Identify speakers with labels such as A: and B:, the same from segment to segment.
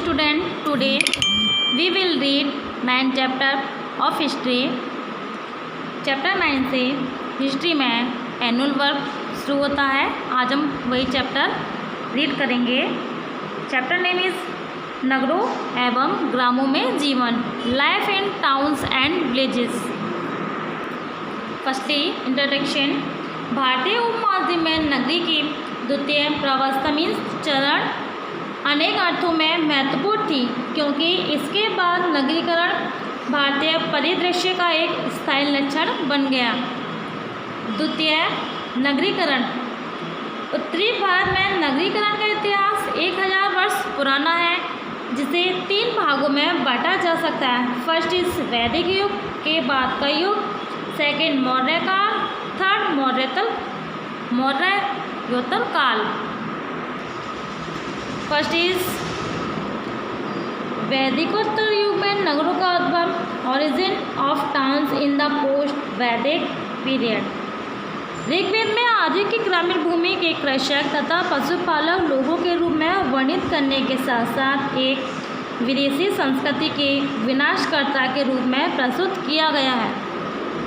A: student, today we will read 9 chapter of history. Chapter 9 से history में annual work शुरू होता है। आज हम वही चैप्टर रीड करेंगे। चैप्टर नेम इज़ नगरों एवं ग्रामों में जीवन, life in towns and villages. Firstly introduction. भारतीय उपमहाद्वीप में नगरी की द्वितीय प्रवस्था मीन्स चरण अनेक अर्थों में महत्वपूर्ण थी, क्योंकि इसके बाद नगरीकरण भारतीय परिदृश्य का एक स्थायी लक्षण बन गया। द्वितीय नगरीकरण। उत्तरी भारत में नगरीकरण का इतिहास 1000 वर्ष पुराना है, जिसे 3 भागों में बांटा जा सकता है। फर्स्ट इज वैदिक युग के बाद का युग, सेकेंड मौर्य काल, थर्ड मौर्योत्तर काल। फर्स्ट इज वैदिकोत्तर युग में नगरों का उद्भव, origin of towns in the post वैदिक पीरियड। ऋग्वेद में आदि की ग्रामीण भूमि के कृषक तथा पशुपालक लोगों के रूप में वर्णित करने के साथ साथ एक विदेशी संस्कृति के विनाशकर्ता के रूप में प्रस्तुत किया गया है।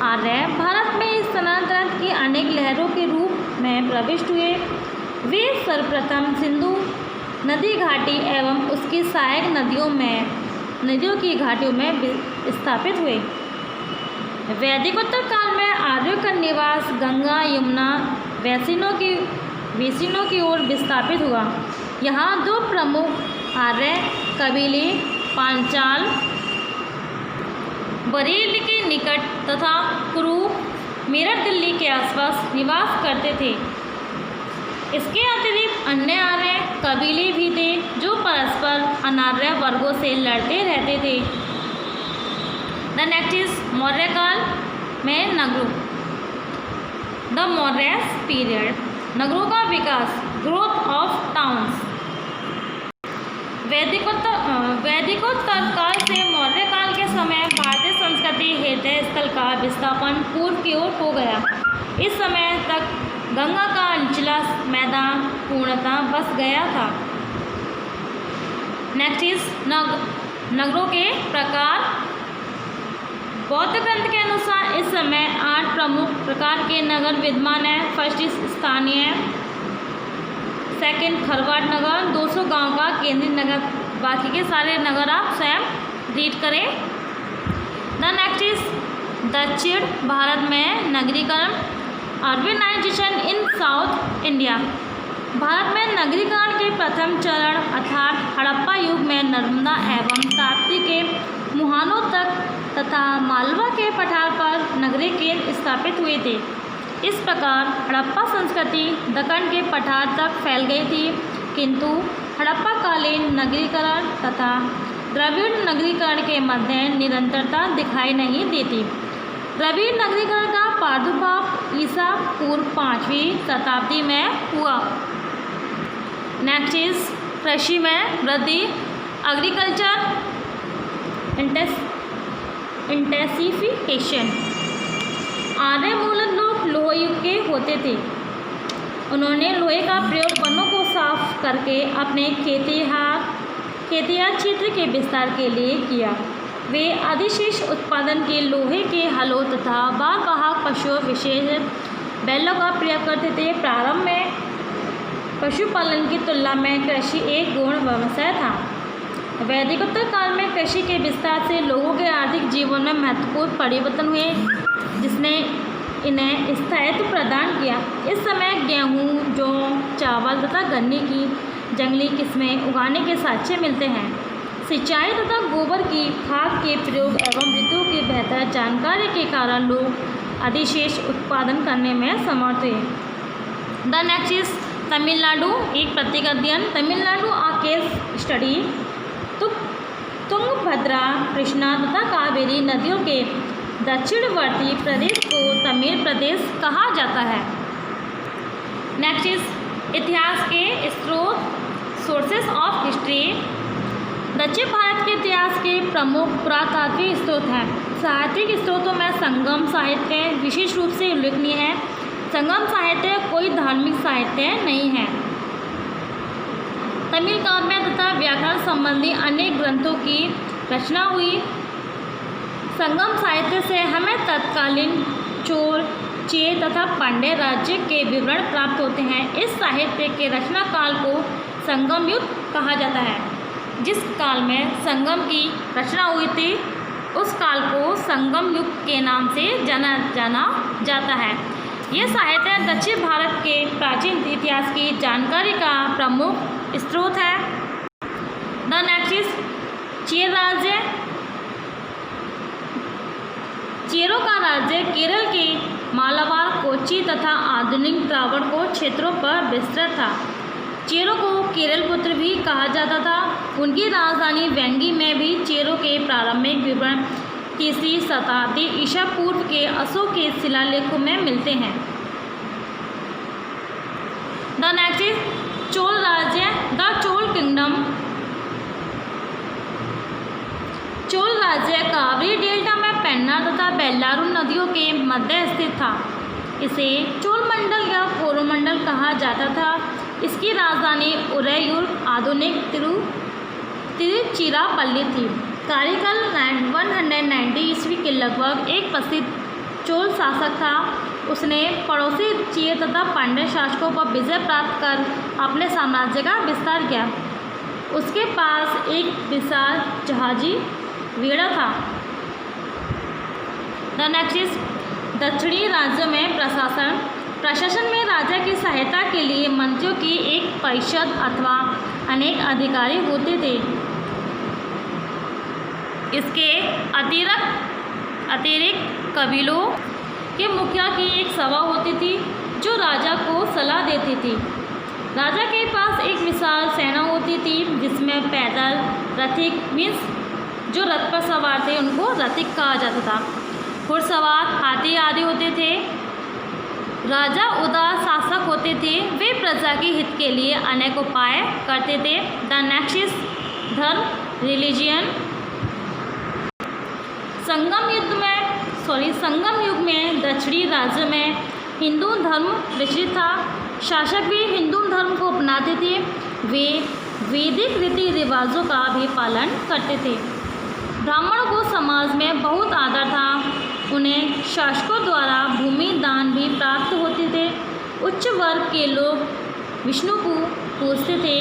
A: आर्य भारत में इस स्थानांतरण की अनेक लहरों के रूप में प्रविष्ट हुए। वे सर्वप्रथम सिंधु नदी घाटी एवं उसकी सहायक नदियों की घाटियों में स्थापित हुए। वैदिकोत्तर काल में आर्यों का निवास गंगा यमुना वेसिनों की ओर विस्थापित हुआ। यहाँ 2 प्रमुख आर्य कबीले पांचाल बरेली के निकट तथा कुरु मेरठ दिल्ली के आसपास निवास करते थे। इसके अतिरिक्त अन्य आर्य कबीले भी थे जो परस्पर अनार्य वर्गों से लड़ते रहते थे। द नेक्स्ट इज मौर्य काल में नगरों। द मौर्यस पीरियड, नगरों का विकास, ग्रोथ ऑफ टाउन्स। वैदिकोत्तर काल से मौर्य काल के समय भारतीय संस्कृति हृदय स्थल का विस्थापन पूर्व की ओर हो गया। इस समय तक गंगा का निचला मैदान पूर्णतः बस गया था। नेक्स्ट इज नगरों के प्रकार। बौद्ध ग्रंथ के अनुसार इस समय 8 प्रमुख प्रकार के नगर विद्यमान हैं। फर्स्ट इज स्थानीय, सेकंड खरवाट नगर, 200 गांव का केंद्रीय नगर। बाकी के सारे नगर आप स्वयं रीड करें। द नेक्स्ट इज दक्षिण भारत में नगरीकरण, अर्बनाइजेशन इन साउथ इंडिया। भारत में नगरीकरण के प्रथम चरण अर्थात हड़प्पा युग में नर्मदा एवं ताप्ती के मुहानों तक तथा मालवा के पठार पर नगरीय केंद्र स्थापित हुए थे। इस प्रकार हड़प्पा संस्कृति दक्कन के पठार तक फैल गई थी, किंतु हड़प्पा कालीन नगरीकरण तथा द्रविड़ नगरीकरण के मध्य निरंतरता दिखाई नहीं देती। द्रविड़ नगरीकरण का प्रादुर्भाव ईसा पूर्व 5वीं शताब्दी में हुआ। नेक्स्ट इज कृषि में वृद्धि, एग्रीकल्चर इंटेंसिफिकेशन। आर्य मूलतः लोग लोह युग के होते थे। उन्होंने लोहे का प्रयोग वनों को साफ करके अपने खेतिहर क्षेत्र के विस्तार के लिए किया। वे अधिशेष उत्पादन के लोहे के हलों तथा बारवाहक पशुओं विशेष बैलों का प्रयोग करते थे। प्रारंभ में पशुपालन की तुलना में कृषि एक गौण व्यवसाय था। वैदिकोत्तर काल में कृषि के विस्तार से लोगों के आर्थिक जीवन में महत्वपूर्ण परिवर्तन हुए, जिसने इन्हें स्थायित्व प्रदान किया। इस समय गेहूँ, जौ, चावल तथा गन्ने की जंगली किस्में उगाने के साक्ष्य मिलते हैं। सिंचाई तथा गोबर की खाद के प्रयोग एवं ऋतुओं की बेहतर जानकारी के कारण लोग अधिशेष उत्पादन करने में समर्थ हुए। द नेक्स्ट इज तमिलनाडु, एक प्रत्येक अध्ययन। तमिलनाडु आ केस स्टडी। तुंगभद्रा, कृष्णा तथा कावेरी नदियों के दक्षिणवर्ती प्रदेश को तमिल प्रदेश कहा जाता है। नेक्स्ट इज इतिहास के स्रोत, सोर्सेस ऑफ हिस्ट्री। दक्षिण भारत के इतिहास के प्रमुख पुरातात्विक स्रोत हैं। साहित्यिक स्रोतों में संगम साहित्य विशेष रूप से उल्लेखनीय है। संगम साहित्य कोई धार्मिक साहित्य नहीं है। तमिल काव्य तथा व्याकरण संबंधी अनेक ग्रंथों की रचना हुई। संगम साहित्य से हमें तत्कालीन चोल, चेर तथा पांड्य राज्य के विवरण प्राप्त होते हैं। इस साहित्य के रचना काल को संगम युग कहा जाता है। जिस काल में संगम की रचना हुई थी उस काल को संगम युग के नाम से जाना जाता है। यह साहित्य दक्षिण भारत के प्राचीन इतिहास की जानकारी का प्रमुख स्रोत है। द नेक्स्ट इज चेर राज्य। चेरों का राज्य केरल के मालाबार, कोच्चि तथा आधुनिक त्रावणकोर क्षेत्रों पर विस्तृत था। चेरों को केरल पुत्र भी कहा जाता था। उनकी राजधानी वेंगी में भी चेरों के प्रारंभिक विवरण 3वीं शताब्दी ईसा पूर्व के अशोक के शिलालेखों में मिलते हैं। द नेक्स्ट इज चोल राज्य। The Chola kingdom. चोल राज्य कावेरी डेल्टा में पेन्ना तथा बेल्लारू नदियों के मध्य स्थित था। इसे चोल मंडल या कोरोमंडल कहा जाता था। इसकी राजधानी उरैयूर आधुनिक तिरुचिरापल्ली थी। कार्यकाल 190 ईस्वी के लगभग एक प्रसिद्ध चोल शासक था। उसने पड़ोसी चेर तथा पांड्य शासकों पर विजय प्राप्त कर अपने साम्राज्य का विस्तार किया। उसके पास एक विशाल जहाजी बेड़ा था। द नेक्स्ट इज दक्षिणी राज्यों में प्रशासन में राजा की सहायता के लिए मंत्रियों की एक परिषद अथवा अनेक अधिकारी होते थे। इसके अतिरिक्त कबीलों के मुखिया की एक सभा होती थी जो राजा को सलाह देती थी। राजा के पास एक विशाल सेना होती थी जिसमें पैदल, रथिक मीन्स जो रथ पर सवार थे उनको रथिक कहा जाता था, घुड़सवार, हाथी आदि होते थे। राजा उदार शासक होते थे। वे प्रजा के हित के लिए अनेक उपाय करते थे। द नेक्स्ट इज धर्म, रिलीजियन। संगम युग में दक्षिणी राज्य में हिंदू धर्म विचलित था। शासक भी हिंदू धर्म को अपनाते थे। वे वैदिक रीति रिवाजों का भी पालन करते थे। ब्राह्मणों को समाज में बहुत आदर था। उन्हें शासकों द्वारा भूमि दान भी प्राप्त होते थे। उच्च वर्ग के लोग विष्णु को पूजते थे।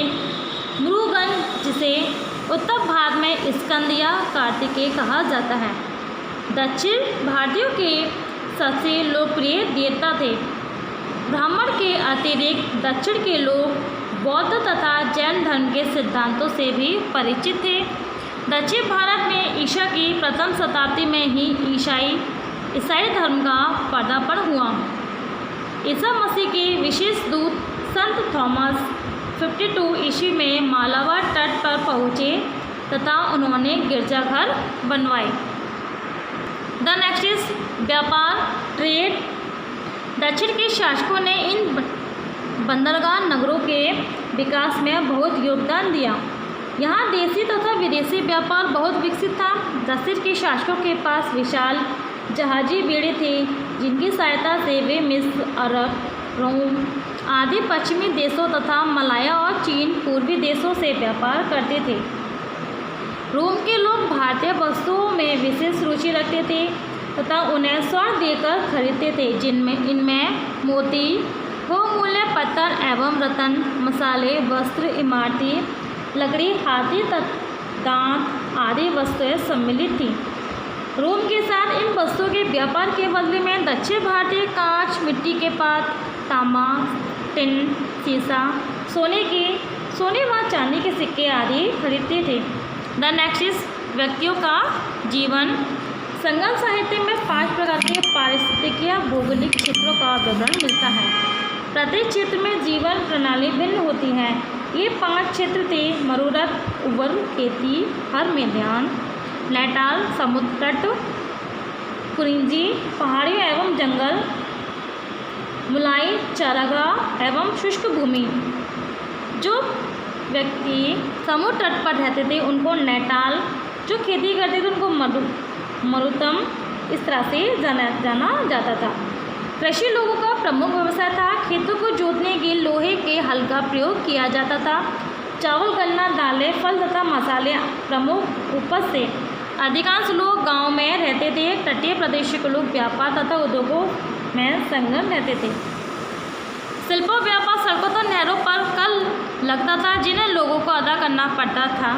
A: मुरुगन, जिसे उत्तर भारत में स्कंद या कार्तिकेय कहा जाता है, दक्षिण भारतीयों के सबसे लोकप्रिय देवता थे। ब्राह्मण के अतिरिक्त दक्षिण के लोग बौद्ध तथा जैन धर्म के सिद्धांतों से भी परिचित थे। दक्षिण भारत में ईसा की प्रथम शताब्दी में ही ईसाई धर्म का पदार्पण हुआ। ईसा मसीह के विशेष दूत संत थॉमस 52 ईस्वी में मालाबार तट पर पहुँचे तथा उन्होंने गिरजाघर बनवाए। द नेक्स्ट इज व्यापार, ट्रेड। दक्षिण के शासकों ने इन बंदरगाह नगरों के विकास में बहुत योगदान दिया। यहाँ देशी तथा विदेशी व्यापार बहुत विकसित था। दक्षिण के शासकों के पास विशाल जहाजी बेड़े थे जिनकी सहायता से वे मिस्र, अरब, रोम आदि पश्चिमी देशों तथा मलाया और चीन पूर्वी देशों से व्यापार करते थे। रोम के लोग भारतीय वस्तुओं में विशेष रुचि रखते थे तथा उन्हें स्वर्ण देकर खरीदते थे, इनमें मोती, बहुमूल्य पत्थर एवं रत्न, मसाले, वस्त्र, इमारती लकड़ी, हाथी, दांत आदि वस्तुएं सम्मिलित थीं। रोम के साथ इन वस्तुओं के व्यापार के बदले में दक्षिण भारतीय कांच, मिट्टी के पात्र, तांबा, टिन, सीसा, सोने व चांदी के सिक्के आदि खरीदते थे। द नेक्स्ट इज व्यक्तियों का जीवन। संगम साहित्य में 5 प्रकार के पारिस्थितिक या भौगोलिक क्षेत्रों का विवरण मिलता है। प्रत्येक क्षेत्र में जीवन प्रणाली भिन्न होती है। ये 5 क्षेत्र थे: मरुरत, उबर, खेती, हर मैदान, नैटाल, समुद्र तट, कुरिंजी, पहाड़ियों एवं जंगल, मुलाई, चारागाह एवं शुष्क भूमि। जो व्यक्ति समुद्र तट पर रहते थे उनको नैटाल, जो खेती करते थे उनको मरुतम, इस तरह से जाना जाता था। कृषि लोगों का प्रमुख व्यवसाय था। खेतों को जोतने के लोहे के हल का प्रयोग किया जाता था। चावल, गन्ना, दालें, फल तथा मसाले प्रमुख उपज थे। अधिकांश लोग गांव में रहते थे। तटीय प्रदेशों के लोग व्यापार तथा उद्योगों में संलग्न रहते थे। शिल्प और व्यापार सड़कों तो नहरों पर कल लगता था, जिन्हें लोगों को अदा करना पड़ता था।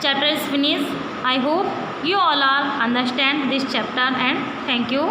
A: Chapter is finish. I hope you all are understand this chapter and thank you.